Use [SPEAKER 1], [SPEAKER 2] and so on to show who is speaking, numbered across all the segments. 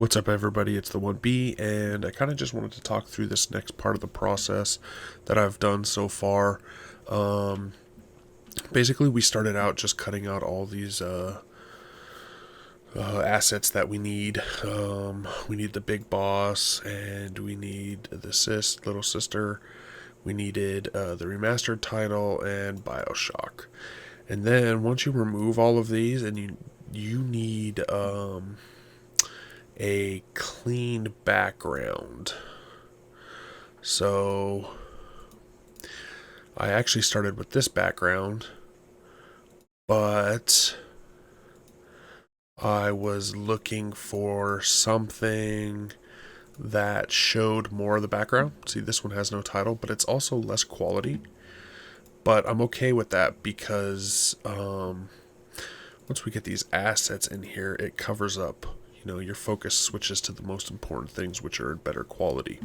[SPEAKER 1] What's up, everybody? It's the 1B, and I kind of just wanted to talk through this next part of the process that I've done so far. Um, Basically, we started out just cutting out all these assets that we need. We need the big boss, and we need the little sister. We needed the remastered title and Bioshock. And then once you remove all of these, and you need a clean background. So I actually started with this background, but I was looking for something that showed more of the background. See, this one has no title, but it's also less quality. But I'm okay with that because once we get these assets in here, it covers up. Your focus switches to the most important things, which are in better quality.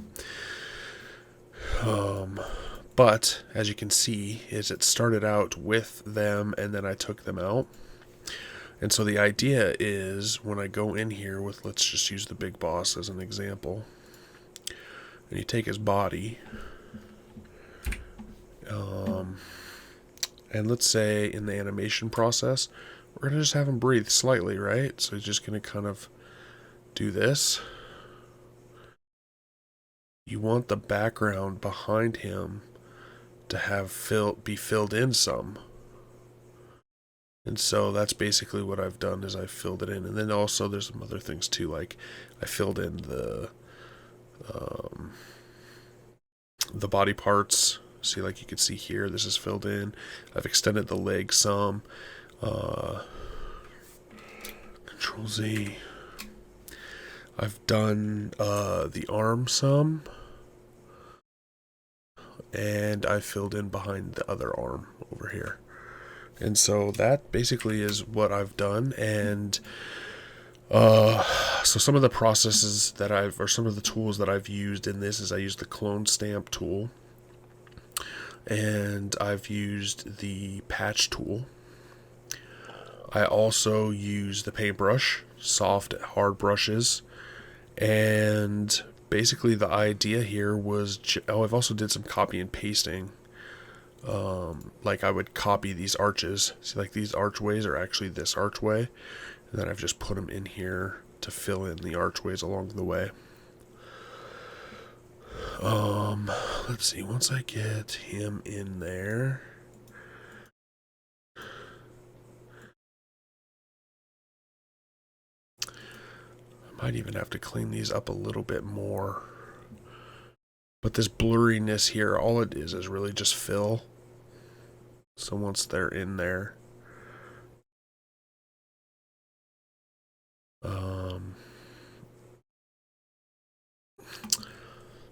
[SPEAKER 1] But as you can see, is it started out with them and then I took them out. And so the idea is when I go in here with, let's just use the big boss as an example, and you take his body, and let's say in the animation process, we're going to just have him breathe slightly, right? So he's just going to kind of do this. You want the background behind him to be filled in some. And so that's basically what I've done is I filled it in. And then also there's some other things too, like I filled in the body parts. See, like you can see here, this is filled in. I've extended the leg some. Control Z. I've done the arm some. And I filled in behind the other arm over here. And so that basically is what I've done. And so some of the processes or some of the tools that I've used in this is I used the clone stamp tool, and I've used the patch tool. I also use the paintbrush, soft, hard brushes, and basically the idea here was, I've also did some copy and pasting. Like I would copy these arches. See, like these archways are actually this archway, and then I've just put them in here to fill in the archways along the way. Let's see, once I get him in there, I might even have to clean these up a little bit more. But this blurriness here, all it is really just fill. So once they're in there, um,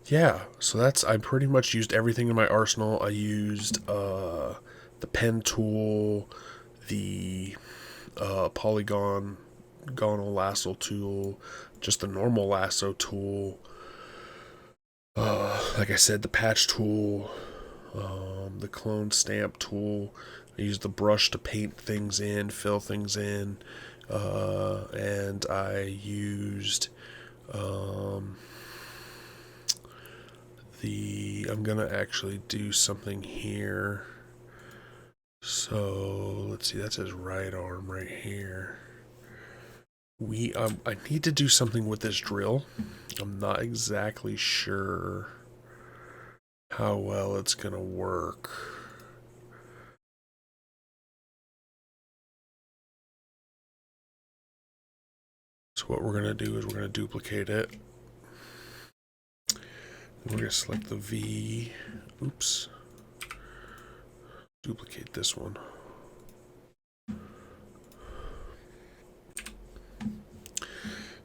[SPEAKER 1] yeah. So I pretty much used everything in my arsenal. I used the pen tool, the polygonal lasso tool, just the normal lasso tool. Like I said, the patch tool, the clone stamp tool. I used the brush to paint things in, fill things in, and I used I'm gonna actually do something here. So let's see, that's his right arm right here. I need to do something with this drill. I'm not exactly sure how well it's gonna work. So what we're gonna do is we're gonna duplicate it. We're gonna select the V. Oops. Duplicate this one.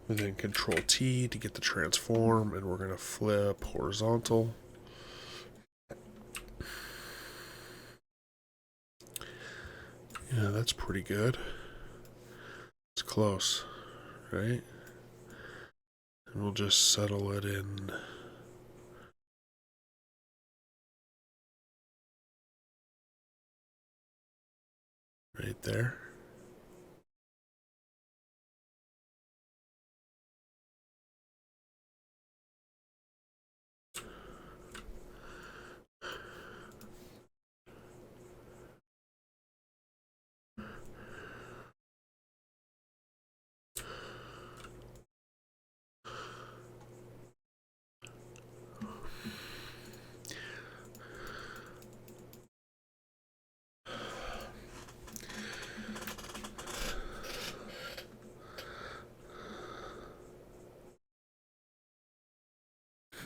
[SPEAKER 1] And then Control T to get the transform, and we're gonna flip horizontal. Yeah, that's pretty good. It's close, right? And we'll just settle it in. Right there.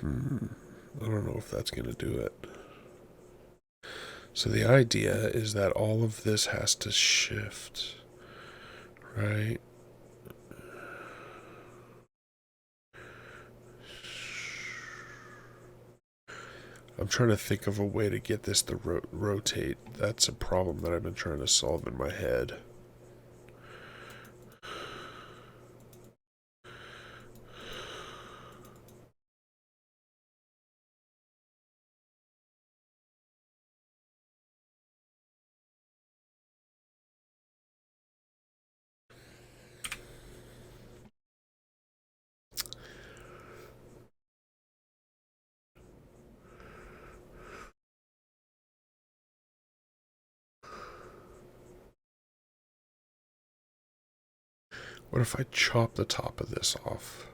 [SPEAKER 1] I don't know if that's going to do it. So the idea is that all of this has to shift, right? I'm trying to think of a way to get this to rotate. That's a problem that I've been trying to solve in my head. What if I chop the top of this off?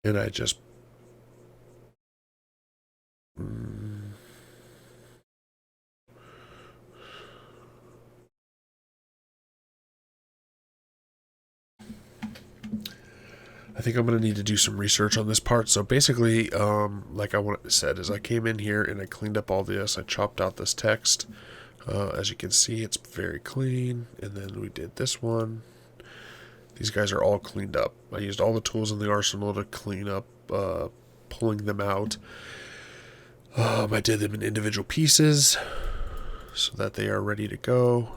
[SPEAKER 1] And I just... I think I'm going to need to do some research on this part. So basically, like I said, is I came in here and I cleaned up all this. I chopped out this text. As you can see, it's very clean. And then we did this one. These guys are all cleaned up. I used all the tools in the arsenal to clean up, pulling them out. I did them in individual pieces so that they are ready to go.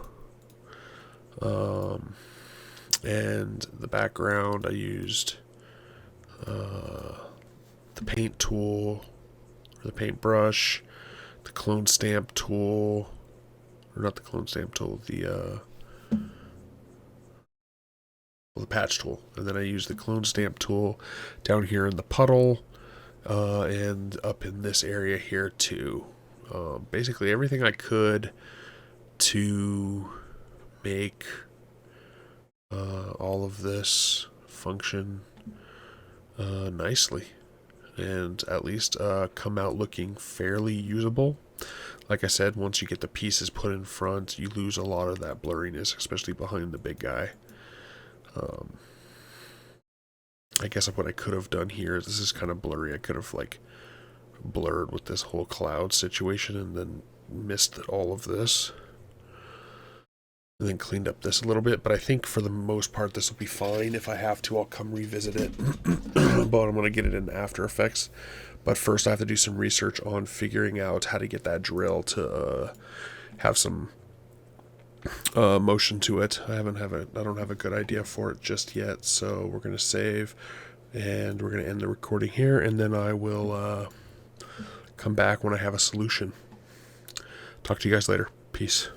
[SPEAKER 1] And the background, I used the paint tool, or the paintbrush, the clone stamp tool, or not the clone stamp tool, the patch tool. And then I used the clone stamp tool down here in the puddle, and up in this area here too. Basically everything I could to make all of this function nicely, and at least come out looking fairly usable. Like I said, once you get the pieces put in front, you lose a lot of that blurriness, especially behind the big guy. I guess what I could have done here is, this is kind of blurry, I could have like blurred with this whole cloud situation and then missed all of this. And then cleaned up this a little bit, but I think for the most part this will be fine. If I have to, I'll come revisit it. But I'm going to get it in After Effects. But first I have to do some research on figuring out how to get that drill to have some motion to it. I don't have a good idea for it just yet, so we're going to save, and we're going to end the recording here, and then I will come back when I have a solution. Talk to you guys later. Peace.